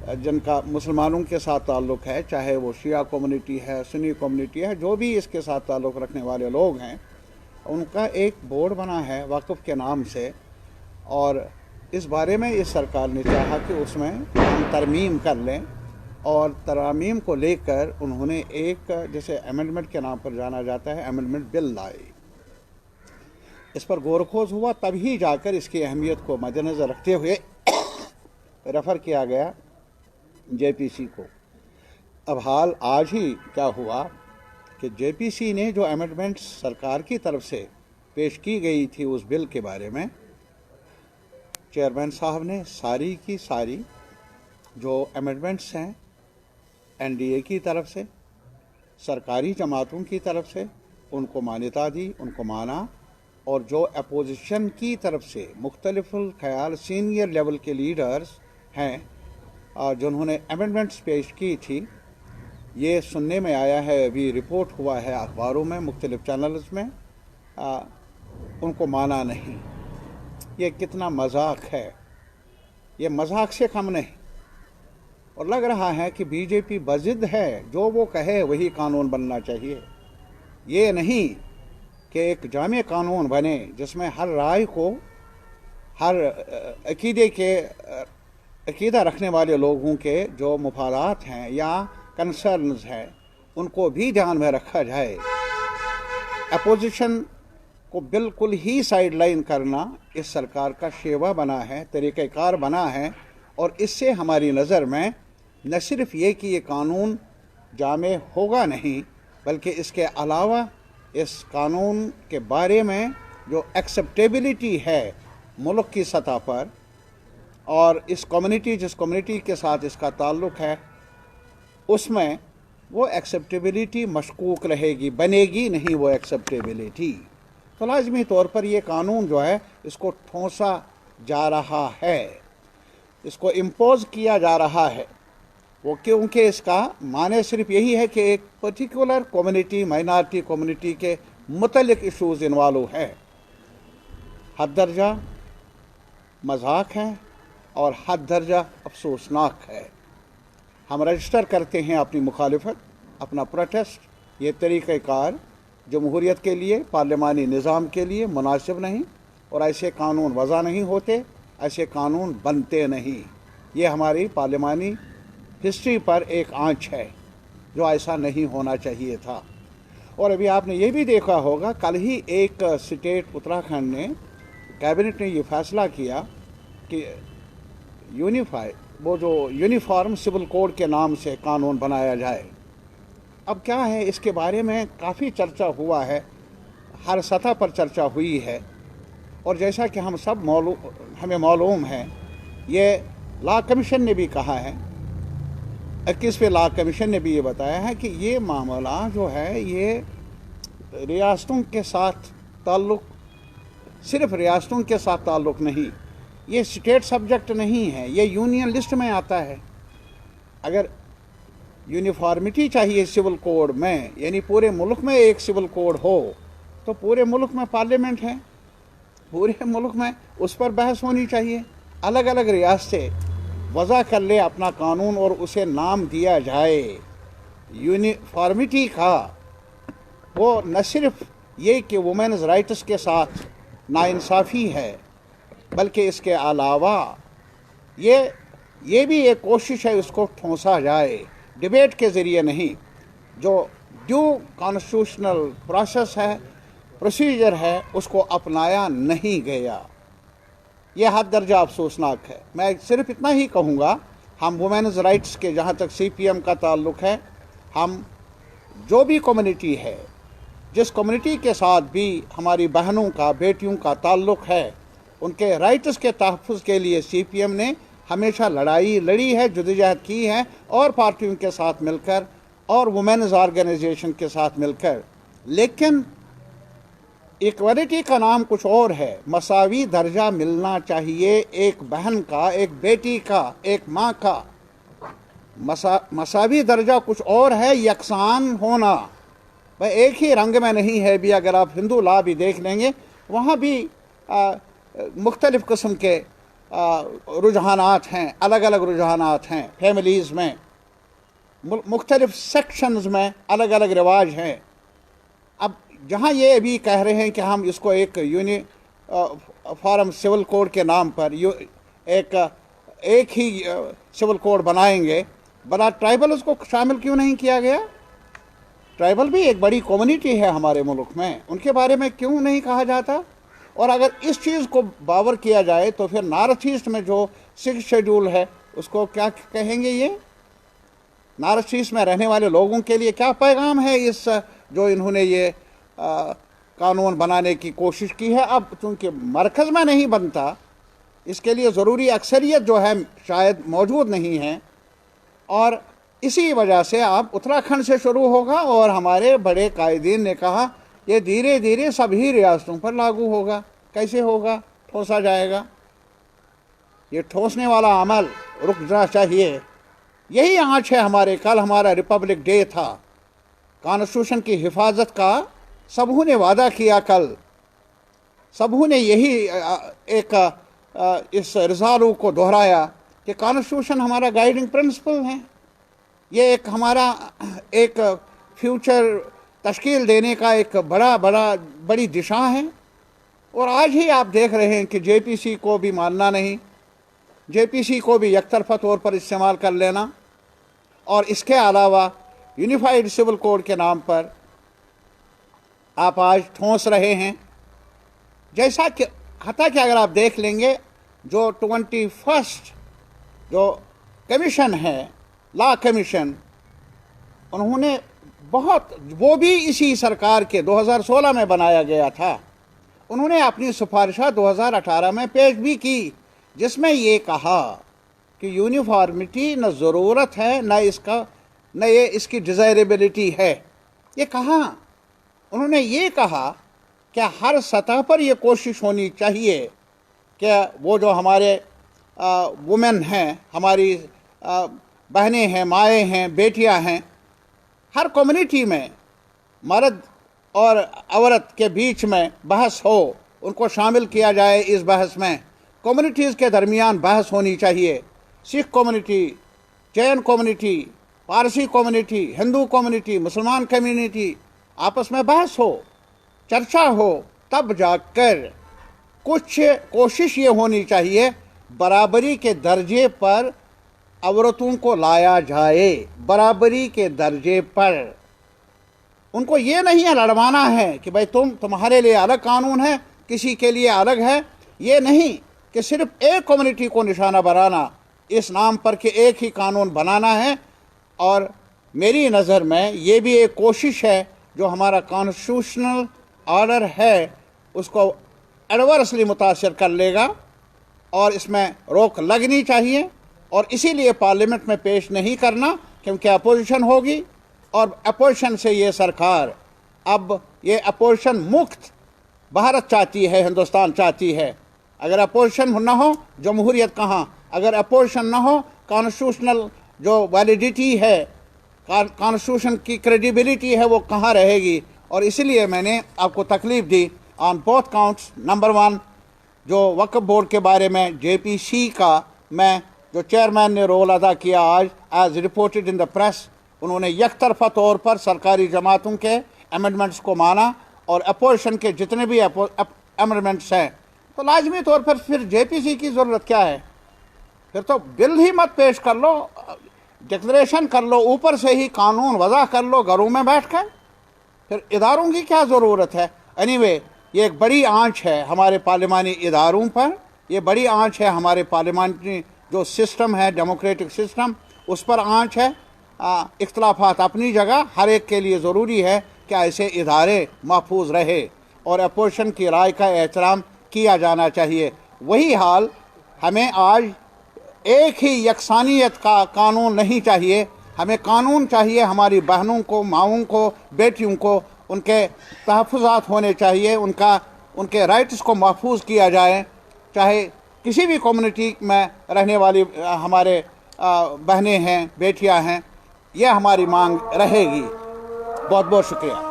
जिनका मुसलमानों के साथ ताल्लुक़ है, चाहे वो शिया कम्युनिटी है, सुन्नी कम्युनिटी है, जो भी इसके साथ ताल्लुक़ रखने वाले लोग हैं, उनका एक बोर्ड बना है वक़्फ़ के नाम से। और इस बारे में इस सरकार ने चाहा कि उसमें हम तरमीम कर लें, और तरमीम को लेकर उन्होंने एक, जैसे अमेंडमेंट के नाम पर जाना जाता है, अमेंडमेंट बिल लाई। इस पर गौर खोज हुआ, तभी जाकर इसकी अहमियत को मद्देनज़र रखते हुए रेफ़र किया गया JPC को। अब हाल आज ही क्या हुआ कि JPC ने जो अमेंडमेंट्स सरकार की तरफ से पेश की गई थी उस बिल के बारे में, चेयरमैन साहब ने सारी की सारी जो अमेंडमेंट्स हैं NDA की तरफ से, सरकारी जमातों की तरफ से, उनको मान्यता दी, उनको माना। और जो अपोजिशन की तरफ से मुख्तलिफ ख्याल सीनियर लेवल के लीडर्स हैं जिन्होंने अमेंडमेंट्स पेश की थी, ये सुनने में आया है, अभी रिपोर्ट हुआ है अखबारों में, मुख्तलिफ चैनल्स में, उनको माना नहीं। ये कितना मजाक है, ये मजाक से कम नहीं। और लग रहा है कि BJP बज़िद है, जो वो कहे वही कानून बनना चाहिए। ये नहीं कि एक जामे कानून बने जिसमें हर राय को, हर अकीदा रखने वाले लोगों के जो मुफादात हैं या कंसर्न्स हैं, उनको भी ध्यान में रखा जाए। अपोजिशन को बिल्कुल ही साइडलाइन करना इस सरकार का शेवा बना है, तरीक़ाकार बना है। और इससे हमारी नज़र में न सिर्फ ये कि ये कानून जामे होगा नहीं, बल्कि इसके अलावा इस कानून के बारे में जो एक्सेप्टेबिलिटी है मुल्क की सतह पर, और इस कम्युनिटी, जिस कम्युनिटी के साथ इसका ताल्लुक़ है, उसमें वो एक्सेप्टेबिलिटी मशकूक रहेगी, बनेगी नहीं वो एक्सेप्टेबिलिटी। तो लाजमी तौर पर ये कानून जो है इसको ठोंसा जा रहा है, इसको इम्पोज किया जा रहा है। वो क्योंकि इसका माने सिर्फ यही है कि एक पर्टिकुलर कम्युनिटी, माइनॉरिटी कम्युनिटी के मुतल्लिक इशूज़ इन्वॉल्व है। हद दर्जा मजाक है और हद दर्जा अफसोसनाक है। हम रजिस्टर करते हैं अपनी मुखालिफत, अपना प्रोटेस्ट। ये तरीक़ाकार जमहूरियत के लिए, पार्लिमानी निज़ाम के लिए मुनासिब नहीं, और ऐसे कानून वज़ा नहीं होते, ऐसे कानून बनते नहीं। ये हमारी पार्लिमानी हिस्ट्री पर एक आंच है, जो ऐसा नहीं होना चाहिए था। और अभी आपने ये भी देखा होगा, कल ही एक स्टेट उत्तराखंड ने, कैबिनेट ने ये फैसला किया कि वो जो यूनिफॉर्म सिविल कोड के नाम से कानून बनाया जाए। अब क्या है, इसके बारे में काफ़ी चर्चा हुआ है, हर सतह पर चर्चा हुई है। और जैसा कि हमें मालूम है, ये लॉ कमीशन ने भी कहा है, 21वें लॉ कमीशन ने भी ये बताया है कि ये मामला जो है ये रियासतों के साथ ताल्लुक़, सिर्फ रियासतों के साथ ताल्लुक़ नहीं, ये स्टेट सब्जेक्ट नहीं है, ये यूनियन लिस्ट में आता है। अगर यूनिफॉर्मिटी चाहिए सिविल कोड में, यानी पूरे मुल्क में एक सिविल कोड हो, तो पूरे मुल्क में पार्लियामेंट है, पूरे मुल्क में उस पर बहस होनी चाहिए। अलग अलग रियासतें वज़ा कर ले अपना कानून और उसे नाम दिया जाए यूनिफॉर्मिटी का। वो न सिर्फ ये कि वुमेन्स राइट्स के साथ नाइंसाफ़ी है, बल्कि इसके अलावा ये भी एक कोशिश है उसको ठोंसा जाए, डिबेट के ज़रिए नहीं। जो ड्यू कॉन्स्टिट्यूशनल प्रोसेस है, प्रोसीजर है, उसको अपनाया नहीं गया। यह हद दर्जा अफसोसनाक है। मैं सिर्फ इतना ही कहूँगा, हम वुमेन्स राइट्स के, जहाँ तक CPM का ताल्लुक़ है, हम जो भी कम्युनिटी है, जिस कम्युनिटी के साथ भी हमारी बहनों का, बेटियों का ताल्लुक़ है, उनके राइट्स के तहफ़्फ़ुज़ के लिए CPM ने हमेशा लड़ाई लड़ी है, जदोजहद की है, और पार्टियों के साथ मिलकर और वुमेन्स ऑर्गेनाइजेशन के साथ मिलकर। लेकिन इक्वलिटी का नाम कुछ और है, मसावी दर्जा मिलना चाहिए एक बहन का, एक बेटी का, एक माँ का। मसावी दर्जा कुछ और है, यकसान होना। भाई एक ही रंग में नहीं है भी। अगर आप हिंदू लॉ भी देख लेंगे, वहाँ भी मुख्तलिफ़ किस्म के رجحانات ہیں، الگ الگ رجحانات ہیں، فیملیز میں مختلف سیکشنز میں الگ الگ رواج ہیں۔ اب جہاں یہ ابھی کہہ رہے ہیں کہ ہم اس کو ایک یونیفارم سول کوڈ کے نام پر ایک ہی سول کوڈ بنائیں گے، بلا ٹرائبل اس کو شامل کیوں نہیں کیا گیا؟ ٹرائبل بھی ایک بڑی کمیونٹی ہے ہمارے ملک میں، ان کے بارے میں کیوں نہیں کہا جاتا؟ اور اگر اس چیز کو باور کیا جائے تو پھر نارتھ ایسٹ میں جو 6 شیڈول ہے اس کو کیا کہیں گے؟ یہ نارتھ ایسٹ میں رہنے والے لوگوں کے لیے کیا پیغام ہے اس جو انہوں نے یہ قانون بنانے کی کوشش کی ہے؟ اب چونکہ مرکز میں نہیں بنتا، اس کے لیے ضروری اکثریت جو ہے شاید موجود نہیں ہے، اور اسی وجہ سے اب اتراکھنڈ سے شروع ہوگا، اور ہمارے بڑے قائدین نے کہا یہ دھیرے دھیرے سبھی ریاستوں پر لاگو ہوگا۔ کیسے ہوگا؟ ٹھوسا جائے گا۔ یہ ٹھوسنے والا عمل رک جانا چاہیے۔ یہی آنچ ہے ہمارے۔ کل ہمارا ریپبلک ڈے تھا، کانسٹیٹیوشن کی حفاظت کا سبھوں نے وعدہ کیا۔ کل سبھوں نے یہی ایک اس رسالوں کو دہرایا کہ کانسٹیٹیوشن ہمارا گائیڈنگ پرنسپل ہے، یہ ایک ہمارا ایک فیوچر تشکیل دینے کا ایک بڑی دشا ہے۔ اور آج ہی آپ دیکھ رہے ہیں کہ جے پی سی کو بھی ماننا نہیں، جے پی سی کو بھی یک طرفہ طور پر استعمال کر لینا، اور اس کے علاوہ یونیفائڈ سول کوڈ کے نام پر آپ آج ٹھونس رہے ہیں۔ جیسا کہ حتیٰ کہ اگر آپ دیکھ لیں گے جو 21 جو کمیشن ہے، لا کمیشن، انہوں نے وہ بھی اسی سرکار کے 2016 میں بنایا گیا تھا، انہوں نے اپنی سفارشات 2018 میں پیش بھی کی، جس میں یہ کہا کہ یونیفارمٹی نہ ضرورت ہے نہ یہ اس کی ڈیزائریبلٹی ہے۔ یہ کہا انہوں نے، یہ کہا کہ ہر سطح پر یہ کوشش ہونی چاہیے کہ وہ جو ہمارے وومن ہیں، ہماری بہنیں ہیں، مائیں ہیں، بیٹیاں ہیں، ہر کمیونٹی میں مرد اور عورت کے بیچ میں بحث ہو، ان کو شامل کیا جائے اس بحث میں۔ کمیونٹیز کے درمیان بحث ہونی چاہیے، سکھ کمیونٹی، جین کمیونٹی، پارسی کمیونٹی، ہندو کمیونٹی، مسلمان کمیونٹی، آپس میں بحث ہو، چرچا ہو، تب جا کر کچھ کوشش یہ ہونی چاہیے برابری کے درجے پر عورتوں کو لایا جائے، برابری کے درجے پر۔ ان کو یہ نہیں لڑوانا ہے کہ بھائی تمہارے لیے الگ قانون ہے، کسی کے لیے الگ ہے، یہ نہیں کہ صرف ایک کمیونٹی کو نشانہ بنانا اس نام پر کہ ایک ہی قانون بنانا ہے۔ اور میری نظر میں یہ بھی ایک کوشش ہے جو ہمارا کانسٹیٹیوشنل آرڈر ہے اس کو ایڈورسلی متاثر کر لے گا، اور اس میں روک لگنی چاہیے، اور اسی لیے پارلیمنٹ میں پیش نہیں کرنا کیونکہ اپوزیشن ہوگی، اور اپوزیشن سے یہ سرکار اب یہ اپوزیشن مکت بھارت چاہتی ہے، ہندوستان چاہتی ہے۔ اگر اپوزیشن نہ ہو جمہوریت کہاں؟ اگر اپوزیشن نہ ہو کانسٹیٹیوشنل جو ویلیڈیٹی ہے، کانسٹیٹیوشن کی کریڈیبلٹی ہے، وہ کہاں رہے گی؟ اور اسی لیے میں نے آپ کو تکلیف دی آن بوتھ کاؤنٹس۔ نمبر 1 جو وقف بورڈ کے بارے میں جے پی سی کا میں جو چیئرمین نے رول ادا کیا آج as reported in the press, انہوں نے یک طرفہ طور پر سرکاری جماعتوں کے امینڈمنٹس کو مانا، اور اپوزیشن کے جتنے بھی امینڈمنٹس ہیں، تو لازمی طور پر پھر جے پی سی کی ضرورت کیا ہے؟ پھر تو بل ہی مت پیش کر لو، ڈکلریشن کر لو، اوپر سے ہی قانون وضع کر لو گھروں میں بیٹھ کر، پھر اداروں کی کیا ضرورت ہے؟ اینی یہ ایک بڑی آنچ ہے ہمارے پارلیمانی اداروں پر، یہ بڑی آنچ ہے ہمارے پارلیمانی جو سسٹم ہے، ڈیموکریٹک سسٹم، اس پر آنچ ہے۔ اختلافات اپنی جگہ، ہر ایک کے لیے ضروری ہے کہ ایسے ادارے محفوظ رہے اور اپوزیشن کی رائے کا احترام کیا جانا چاہیے۔ وہی حال ہمیں آج ایک ہی یکسانیت کا قانون نہیں چاہیے، ہمیں قانون چاہیے ہماری بہنوں کو، ماؤں کو، بیٹیوں کو، ان کے تحفظات ہونے چاہیے، ان کے رائٹس کو محفوظ کیا جائے، چاہے کسی بھی کمیونٹی میں رہنے والی ہمارے بہنیں ہیں، بیٹیاں ہیں، یہ ہماری مانگ رہے گی۔ بہت بہت شکریہ۔